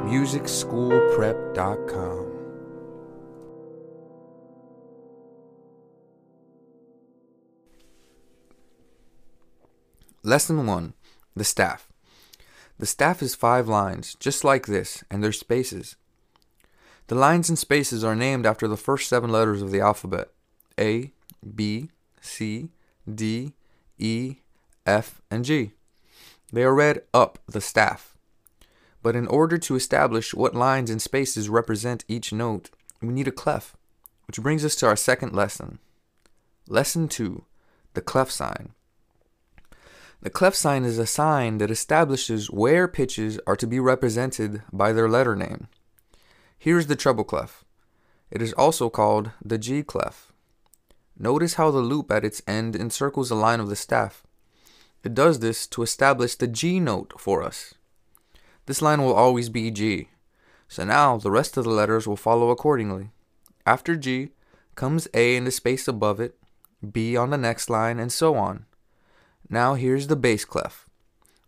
MusicSchoolPrep.com. Lesson 1. The staff. The staff is 5 lines, just like this, and they're spaces. The lines and spaces are named after the first 7 letters of the alphabet: A, B, C, D, E, F, and G. They are read up the staff. But in order to establish what lines and spaces represent each note, we need a clef, which brings us to our second lesson. Lesson 2. The clef sign. The clef sign is a sign that establishes where pitches are to be represented by their letter name. Here's the treble clef. It is also called the G clef. Notice how the loop at its end encircles the line of the staff. It does this to establish the G note for us. This line will always be G, so now the rest of the letters will follow accordingly. After G comes A in the space above it, B on the next line, and so on. Now here's the bass clef,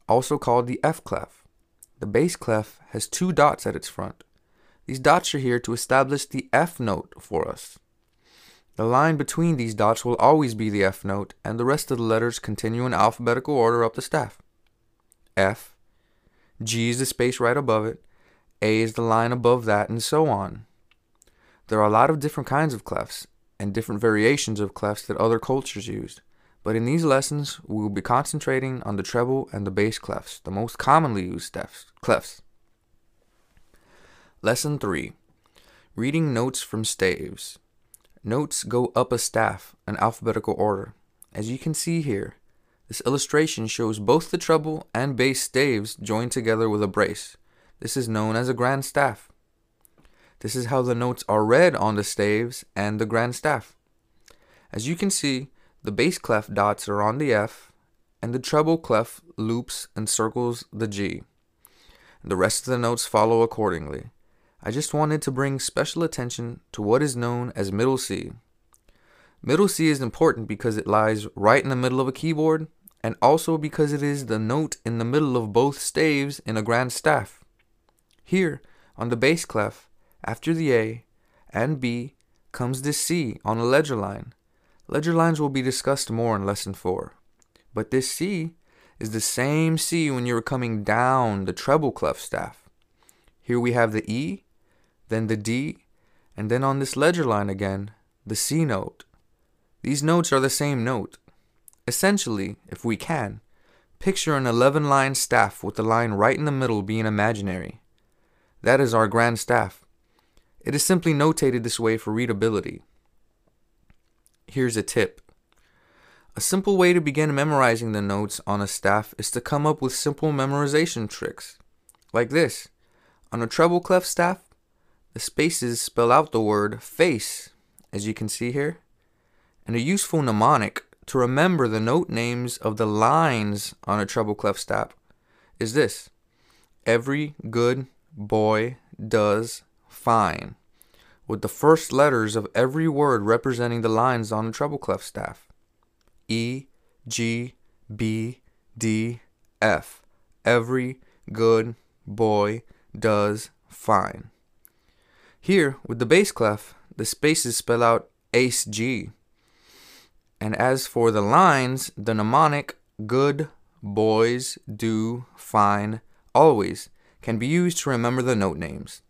also called the F clef. The bass clef has 2 dots at its front. These dots are here to establish the F note for us. The line between these dots will always be the F note, and the rest of the letters continue in alphabetical order up the staff. F, G is the space right above it, A is the line above that, and so on. There are a lot of different kinds of clefs, and different variations of clefs that other cultures used. But in these lessons, we will be concentrating on the treble and the bass clefs, the most commonly used clefs. Lesson 3. Reading notes from staves. Notes go up a staff in alphabetical order. As you can see here, this illustration shows both the treble and bass staves joined together with a brace. This is known as a grand staff. This is how the notes are read on the staves and the grand staff. As you can see, the bass clef dots are on the F, and the treble clef loops and circles the G. The rest of the notes follow accordingly. I just wanted to bring special attention to what is known as middle C. Middle C is important because it lies right in the middle of a keyboard, and also because it is the note in the middle of both staves in a grand staff. Here, on the bass clef, after the A and B, comes this C on a ledger line. Ledger lines will be discussed more in Lesson 4. But this C is the same C when you're coming down the treble clef staff. Here we have the E, then the D, and then on this ledger line again, the C note. These notes are the same note. Essentially, if we can, picture an 11-line staff with the line right in the middle being imaginary. That is our grand staff. It is simply notated this way for readability. Here's a tip. A simple way to begin memorizing the notes on a staff is to come up with simple memorization tricks. Like this. On a treble clef staff, the spaces spell out the word face, as you can see here. And a useful mnemonic to remember the note names of the lines on a treble clef staff is this: every good boy does fine, with the first letters of every word representing the lines on the treble clef staff. E, G, B, D, F. Every good boy does fine. Here, with the bass clef, the spaces spell out ace G. And as for the lines, the mnemonic good boys do fine always can be used to remember the note names.